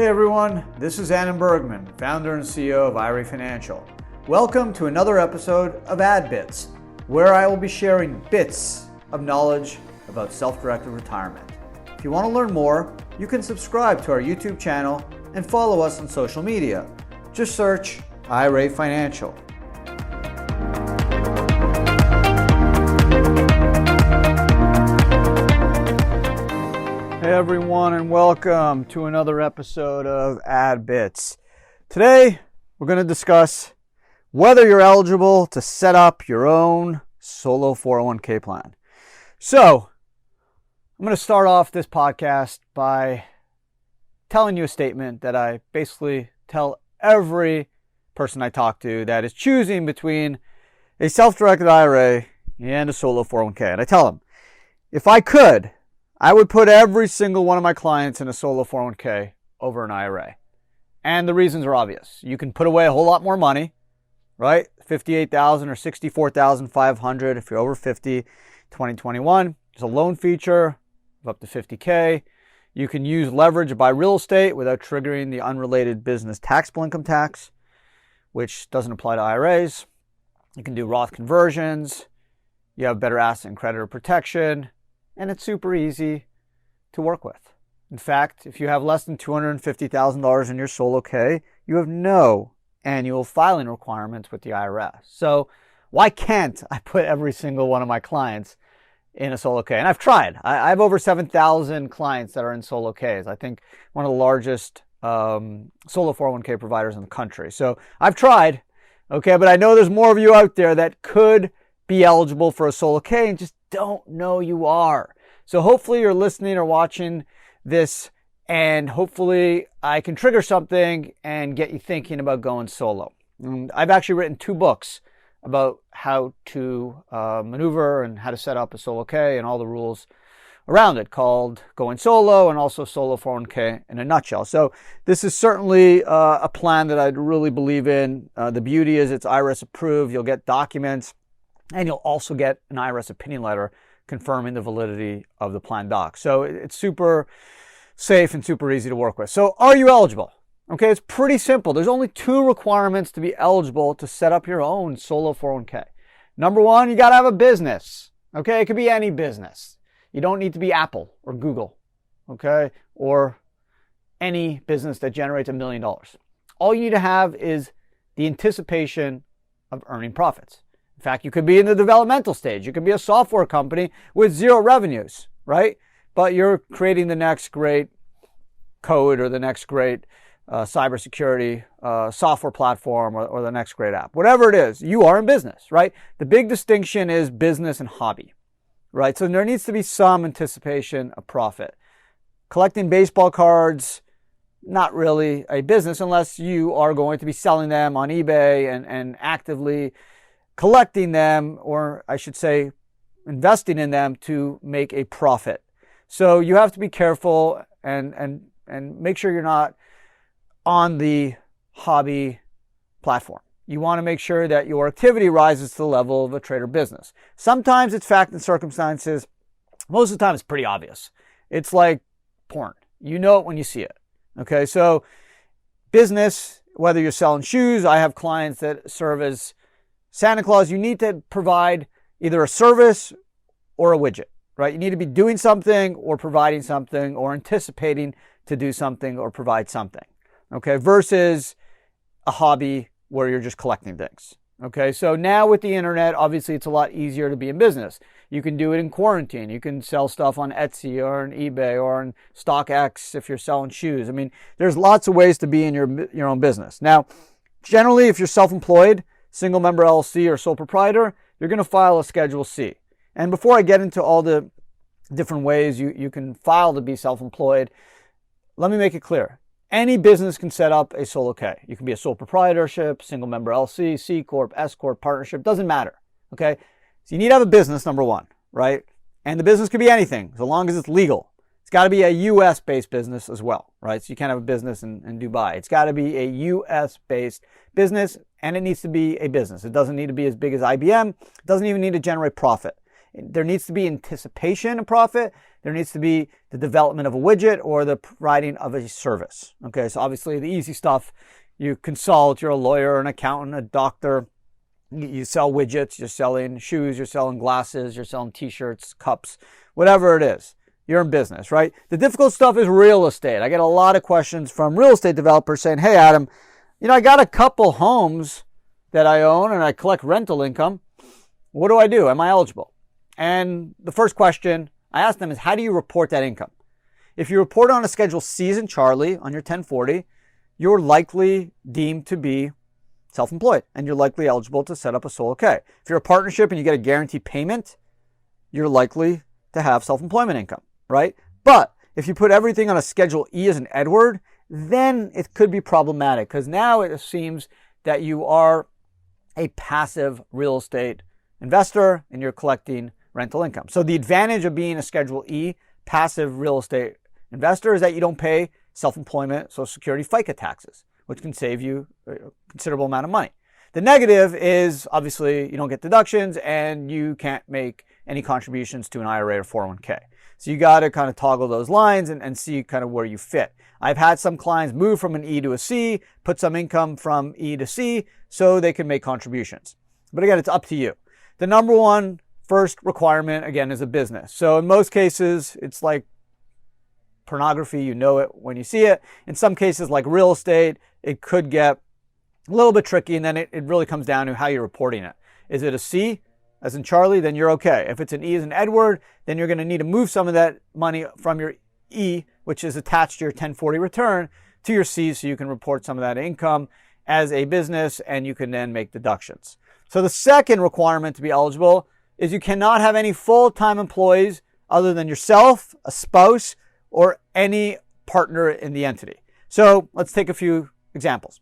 Hey everyone, this is Bergman, founder and CEO of IRA Financial. Welcome to another episode of Ad Bits, where I will be sharing bits of knowledge about self-directed retirement. If you want to learn more, you can subscribe to our YouTube channel and follow us on social media. Just search IRA Financial. Hey everyone, and welcome to another episode of Ad Bits. Today, we're going to discuss whether you're eligible to set up your own solo 401k plan. So, I'm going to start off this podcast by telling you a statement that I basically tell every person I talk to that is choosing between a self-directed IRA and a solo 401k. And I tell them, if I could, I would put every single one of my clients in a solo 401k over an IRA. And the reasons are obvious. You can put away a whole lot more money, right? $58,000 or $64,500 if you're over 50, 2021. There's a loan feature of up to $50K. You can use leverage to buy real estate without triggering the unrelated business taxable income tax, which doesn't apply to IRAs. You can do Roth conversions. You have better asset and creditor protection. And it's super easy to work with. In fact, if you have less than $250,000 in your solo K, you have no annual filing requirements with the IRS. So why can't I put every single one of my clients in a solo K? And I've tried. I have over 7,000 clients that are in solo Ks. I think one of the largest solo 401k providers in the country. So I've tried, okay, but I know there's more of you out there that could be eligible for a solo K and just don't know you are. So hopefully you're listening or watching this, and hopefully I can trigger something and get you thinking about going solo. And I've actually written 2 books about how to maneuver and how to set up a solo K and all the rules around it, called Going Solo and also Solo 401k in a nutshell. So this is certainly a plan that I'd really believe in. The beauty is it's IRS approved. You'll get documents, and you'll also get an IRS opinion letter confirming the validity of the plan doc. So it's super safe and super easy to work with. So are you eligible? Okay, it's pretty simple. There's only 2 requirements to be eligible to set up your own solo 401k. Number 1, you got to have a business. Okay, it could be any business. You don't need to be Apple or Google, okay, or any business that generates $1 million. All you need to have is the anticipation of earning profits. In fact, you could be in the developmental stage. You could be a software company with 0 revenues, right? But you're creating the next great code or the next great cybersecurity software platform or the next great app. Whatever it is, you are in business, right? The big distinction is business and hobby, right? So there needs to be some anticipation of profit. Collecting baseball cards, not really a business unless you are going to be selling them on eBay and actively collecting them, or I should say investing in them to make a profit. So you have to be careful and make sure you're not on the hobby platform. You want to make sure that your activity rises to the level of a trader business. Sometimes it's fact and circumstances. Most of the time it's pretty obvious. It's like porn. You know it when you see it. Okay, so business, whether you're selling shoes, I have clients that serve as Santa Claus. You need to provide either a service or a widget, right? You need to be doing something or providing something or anticipating to do something or provide something, okay? Versus a hobby where you're just collecting things, okay? So now with the internet, obviously it's a lot easier to be in business. You can do it in quarantine. You can sell stuff on Etsy or on eBay or on StockX if you're selling shoes. I mean, there's lots of ways to be in your own business. Now, generally, if you're self-employed, single member LLC or sole proprietor, you're going to file a Schedule C. And before I get into all the different ways you can file to be self-employed, let me make it clear. Any business can set up a solo K. You can be a sole proprietorship, single member LLC, C Corp, S Corp, partnership, doesn't matter. Okay? So you need to have a business, number 1, right? And the business could be anything, so long as it's legal. It's got to be a U.S.-based business as well, right? So you can't have a business in Dubai. It's got to be a U.S.-based business, and it needs to be a business. It doesn't need to be as big as IBM. It doesn't even need to generate profit. there needs to be anticipation of profit. There needs to be the development of a widget or the providing of a service. Okay, so obviously the easy stuff, you consult, you're a lawyer, an accountant, a doctor, you sell widgets, you're selling shoes, you're selling glasses, you're selling t-shirts, cups, whatever it is. You're in business, right? The difficult stuff is real estate. I get a lot of questions from real estate developers saying, hey, Adam, I got a couple homes that I own and I collect rental income. What do I do? Am I eligible? And the first question I ask them is, how do you report that income? If you report on a Schedule C as in Charlie on your 1040, you're likely deemed to be self-employed and you're likely eligible to set up a solo K. If you're a partnership and you get a guaranteed payment, you're likely to have self-employment income, right? But if you put everything on a Schedule E as in Edward, then it could be problematic because now it seems that you are a passive real estate investor and you're collecting rental income. So the advantage of being a Schedule E passive real estate investor is that you don't pay self-employment, Social Security, FICA taxes, which can save you a considerable amount of money. The negative is obviously you don't get deductions and you can't make any contributions to an IRA or 401k. So you got to kind of toggle those lines and see kind of where you fit. I've had some clients move from an E to a C, put some income from E to C so they can make contributions. But again, it's up to you. The number one first requirement, again, is a business. So in most cases, it's like pornography. You know it when you see it. In some cases, like real estate, it could get a little bit tricky, and then it really comes down to how you're reporting it. Is it a C, as in Charlie, then you're okay. If it's an E as in Edward, then you're going to need to move some of that money from your E, which is attached to your 1040 return, to your C so you can report some of that income as a business and you can then make deductions. So the second requirement to be eligible is you cannot have any full-time employees other than yourself, a spouse, or any partner in the entity. So let's take a few examples.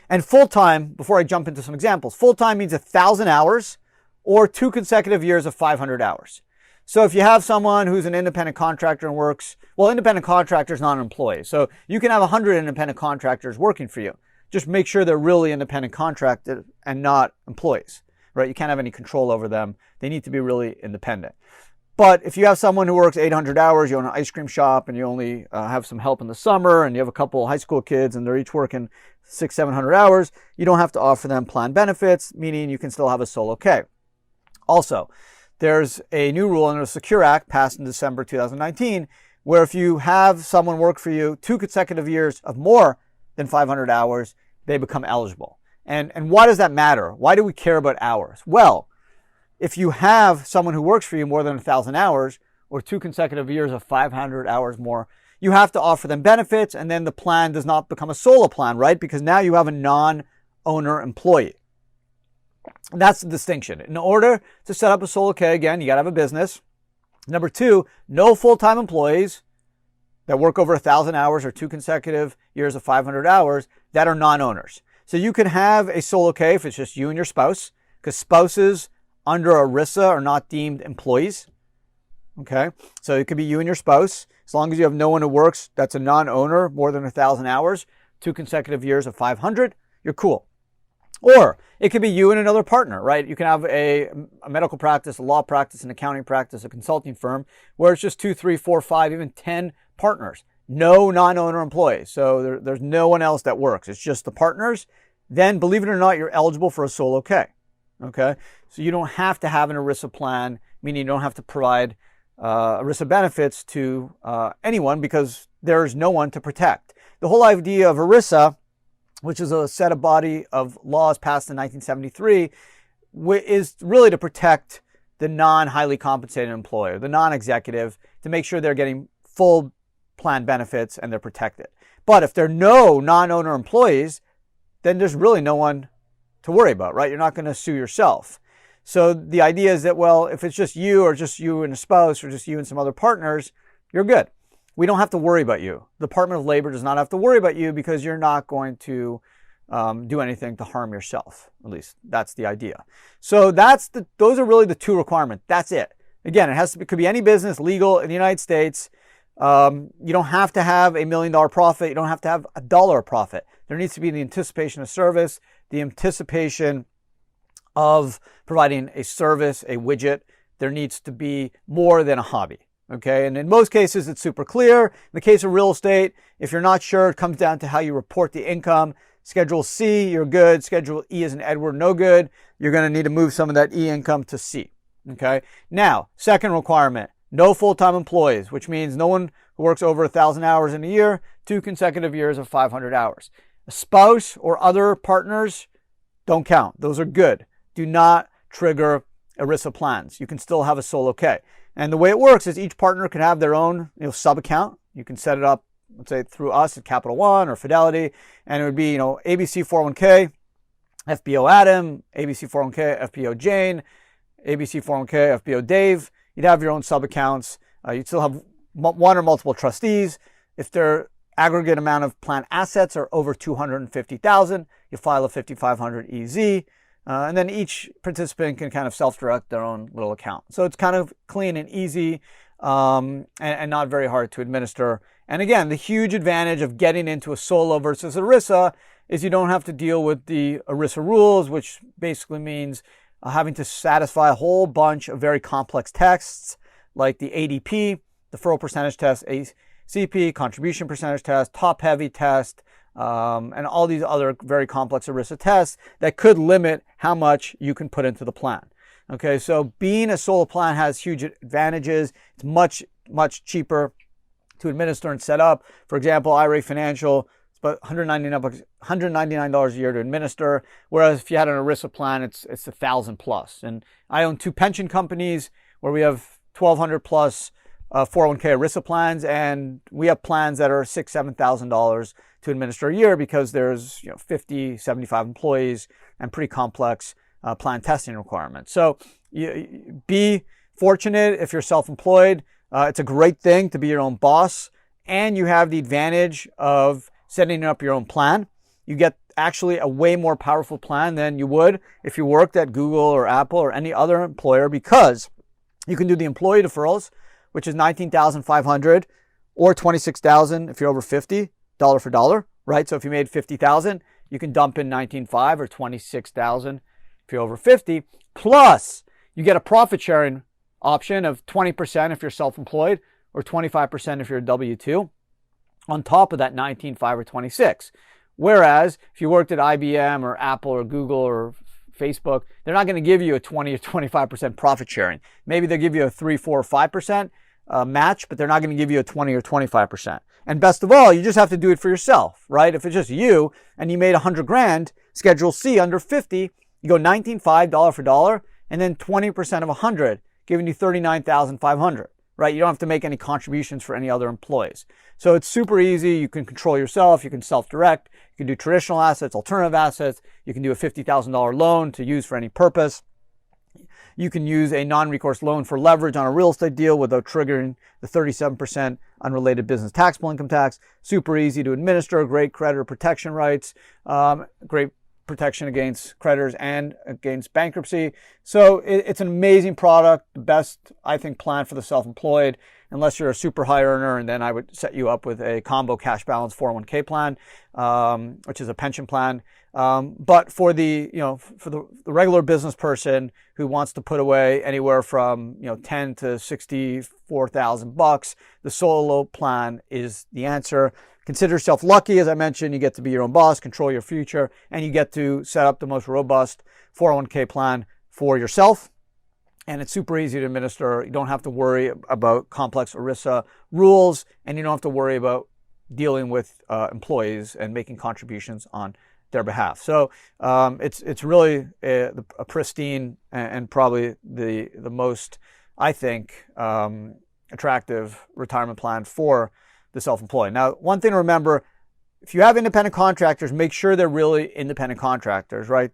And full-time, before I jump into some examples, full-time means 1,000 hours or 2 consecutive years of 500 hours. So if you have someone who's an independent contractor and works, well, independent contractor is not an employee. So you can have 100 independent contractors working for you. Just make sure they're really independent contractors and not employees, right? You can't have any control over them. They need to be really independent. But if you have someone who works 800 hours, you own an ice cream shop and you only have some help in the summer and you have a couple high school kids and they're each working 600-700 hours, you don't have to offer them planned benefits, meaning you can still have a solo K. Also, there's a new rule under the Secure Act passed in December 2019, where if you have someone work for you 2 consecutive years of more than 500 hours, they become eligible. And why does that matter? Why do we care about hours? Well, if you have someone who works for you more than 1,000 hours or 2 consecutive years of 500 hours more, you have to offer them benefits, and then the plan does not become a solo plan, right? Because now you have a non-owner employee. And that's the distinction. In order to set up a solo K, again, you got to have a business. Number 2, no full-time employees that work over 1,000 hours or 2 consecutive years of 500 hours that are non-owners. So you can have a solo K if it's just you and your spouse, because spouses under ERISA are not deemed employees. Okay, so it could be you and your spouse. As long as you have no one who works that's a non-owner more than 1,000 hours, 2 consecutive years of 500, you're cool. Or it could be you and another partner, right? You can have a medical practice, a law practice, an accounting practice, a consulting firm where it's just 2, 3, 4, 5, even 10 partners. No non-owner employees. So there's no one else that works. It's just the partners. Then, believe it or not, you're eligible for a solo K. Okay? So you don't have to have an ERISA plan, meaning you don't have to provide ERISA benefits to anyone because there's no one to protect. The whole idea of ERISA, which is a set of body of laws passed in 1973, is really to protect the non-highly compensated employer, the non-executive, to make sure they're getting full plan benefits and they're protected. But if there are no non-owner employees, then there's really no one to worry about, right? You're not going to sue yourself. So the idea is that, well, if it's just you or just you and a spouse or just you and some other partners, you're good. We don't have to worry about you. The Department of Labor does not have to worry about you because you're not going to do anything to harm yourself. At least that's the idea. So those are really the 2 requirements. That's it. Again, it could be any business legal in the United States. You don't have to have $1 million profit. You don't have to have $1 profit. There needs to be the anticipation of service, the anticipation of providing a service, a widget there needs to be more than a hobby. Okay, and in most cases, it's super clear. In the case of real estate, if you're not sure, it comes down to how you report the income. Schedule C, you're good. Schedule E as in Edward, no good. You're going to need to move some of that E income to C. Okay, now, second requirement, no full-time employees, which means no one who works over 1,000 hours in a year, 2 consecutive years of 500 hours. A spouse or other partners don't count. Those are good. Do not trigger ERISA plans. You can still have a solo K. And the way it works is each partner can have their own sub-account. You can set it up, let's say, through us at Capital One or Fidelity, and it would be ABC 401k, FBO Adam, ABC 401k, FBO Jane, ABC 401k, FBO Dave. You'd have your own sub-accounts. You'd still have one or multiple trustees. If their aggregate amount of plan assets are over $250,000, you file a 5500 EZ. And then each participant can kind of self-direct their own little account. So it's kind of clean and easy and not very hard to administer. And again, the huge advantage of getting into a solo versus ERISA is you don't have to deal with the ERISA rules, which basically means having to satisfy a whole bunch of very complex tests like the ADP, deferral percentage test, ACP, contribution percentage test, top-heavy test, and all these other very complex ERISA tests that could limit how much you can put into the plan. Okay, so being a solo plan has huge advantages. It's much, much cheaper to administer and set up. For example, IRA Financial, it's about $199 a year to administer, whereas if you had an ERISA plan, it's $1,000 plus. And I own 2 pension companies where we have 1,200 plus 401k ERISA plans, and we have plans that are $6,000, $7,000 to administer a year because there's 50, 75 employees and pretty complex plan testing requirements. So be fortunate if you're self-employed. It's a great thing to be your own boss, and you have the advantage of setting up your own plan. You get actually a way more powerful plan than you would if you worked at Google or Apple or any other employer, because you can do the employee deferrals, which is $19,500 or $26,000 if you're over 50, dollar for dollar, right? So if you made $50,000, you can dump in $19,500 or $26,000 if you're over 50. Plus, you get a profit sharing option of 20% if you're self-employed or 25% if you're a W-2 on top of that $19,500 or $26,000. Whereas if you worked at IBM or Apple or Google or Facebook, they're not going to give you a 20 or 25% profit sharing. Maybe they'll give you a 3, 4, or 5% match, but they're not going to give you a 20 or 25%. And best of all, you just have to do it for yourself, right? If it's just you and you made $100,000, Schedule C under 50, you go $19,500 dollar for dollar, and then 20% of 100, giving you $39,500, right? You don't have to make any contributions for any other employees. So it's super easy. You can control yourself. You can self-direct. You can do traditional assets, alternative assets. You can do a $50,000 loan to use for any purpose. You can use a non-recourse loan for leverage on a real estate deal without triggering the 37% unrelated business taxable income tax. Super easy to administer, great creditor protection rights, great protection against creditors and against bankruptcy. So it's an amazing product, the best, I think, plan for the self-employed, unless you're a super high earner, and then I would set you up with a combo cash balance 401k plan, which is a pension plan. But for the regular business person who wants to put away anywhere from $10,000 to $64,000, the solo plan is the answer. Consider yourself lucky. As I mentioned, you get to be your own boss, control your future, and you get to set up the most robust 401k plan for yourself. And it's super easy to administer. You don't have to worry about complex ERISA rules, and you don't have to worry about dealing with employees and making contributions on their behalf. So it's really a pristine and probably the most, I think, attractive retirement plan for the self-employed. Now, one thing to remember, if you have independent contractors, make sure they're really independent contractors, right?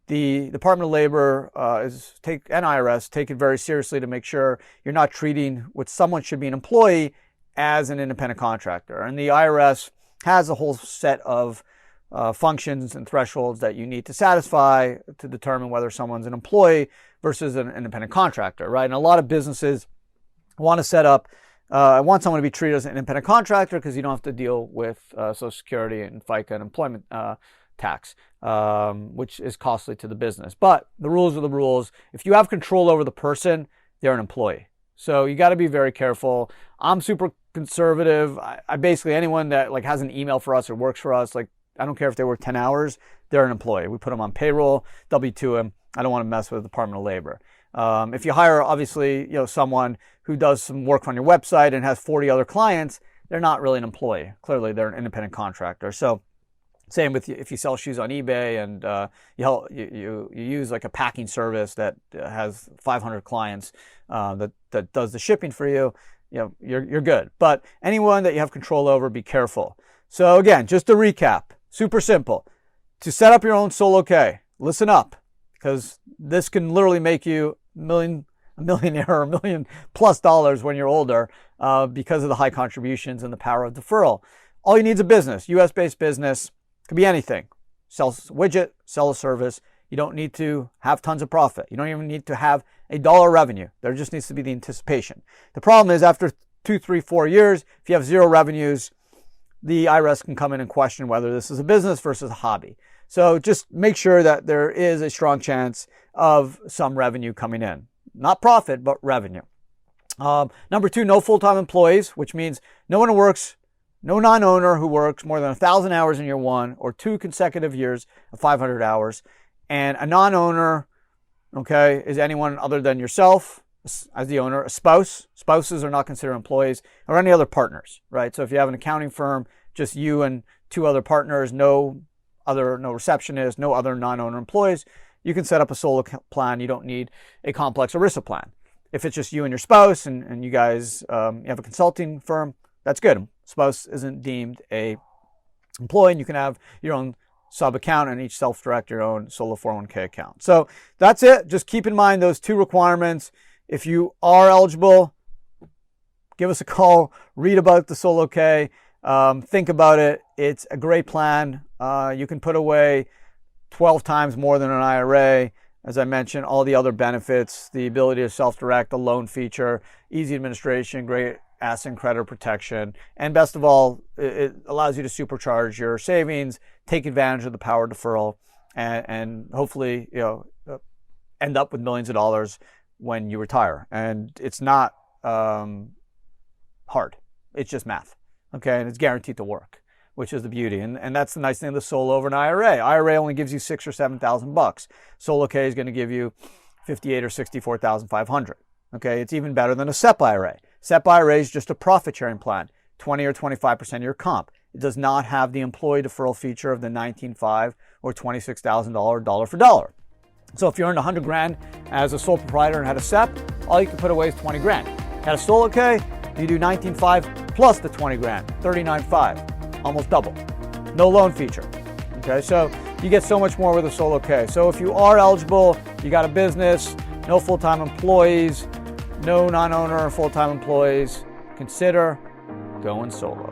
The Department of Labor and IRS take it very seriously to make sure you're not treating what someone should be an employee as an independent contractor. And the IRS has a whole set of functions and thresholds that you need to satisfy to determine whether someone's an employee versus an independent contractor, right? And a lot of businesses want to set up I want someone to be treated as an independent contractor because you don't have to deal with Social Security and FICA and employment tax, which is costly to the business. But the rules are the rules. If you have control over the person, they're an employee. So you got to be very careful. I'm super conservative. I basically, anyone that like has an email for us or works for us, like I don't care if they work 10 hours, they're an employee. We put them on payroll, W-2 them. I don't want to mess with the Department of Labor. If you hire, obviously, someone who does some work on your website and has 40 other clients, they're not really an employee. Clearly, they're an independent contractor. So same with if you sell shoes on eBay and you use like a packing service that has 500 clients that does the shipping for you, you're good. But anyone that you have control over, be careful. So again, just to recap, super simple. To set up your own solo K, listen up, because this can literally make you a millionaire or $1 million+ when you're older because of the high contributions and the power of deferral. All you need is a business, US-based business. Could be anything. Sell a widget, sell a service. You don't need to have tons of profit. You don't even need to have $1 revenue. There just needs to be the anticipation. The problem is after 2, 3, 4 years, if you have zero revenues, the IRS can come in and question whether this is a business versus a hobby. So just make sure that there is a strong chance of some revenue coming in. Not profit, but revenue. Number 2, no full-time employees, which means no non-owner who works more than 1,000 hours in year 1 or 2 consecutive years of 500 hours. And a non-owner, okay, is anyone other than yourself as the owner, a spouse. Spouses are not considered employees, or any other partners, right? So if you have an accounting firm, just you and 2 other partners, no receptionist, no other non-owner employees, you can set up a solo plan. You don't need a complex ERISA plan. If it's just you and your spouse and you guys you have a consulting firm, that's good. Spouse isn't deemed a employee, and you can have your own sub account and each self-direct your own solo 401k account. So that's it. Just keep in mind those 2 requirements. If you are eligible, give us a call, read about the solo K, think about it. It's a great plan. You can put away 12 times more than an IRA. As I mentioned, all the other benefits, the ability to self-direct, the loan feature, easy administration, great asset and credit protection, and best of all, it allows you to supercharge your savings, take advantage of the power of deferral, and hopefully end up with millions of dollars when you retire. And it's not hard. It's just math, okay? And it's guaranteed to work, which is the beauty. And that's the nice thing of the solo over an IRA. IRA only gives you $6,000 or $7,000. Solo K is going to give you $58,000 or $64,500. Okay, it's even better than a SEP IRA. SEP IRA is just a profit sharing plan, 20 or 25% of your comp. It does not have the employee deferral feature of the $19,500 or $26,000 dollar for dollar. So if you earned $100,000 as a sole proprietor and had a SEP, all you can put away is $20,000. Had a solo K, you do $19,500 plus the $20,000, $39,500, almost double. No loan feature. Okay, so you get so much more with a solo K. So if you are eligible, you got a business, no full-time employees, no non-owner or full-time employees, consider going solo.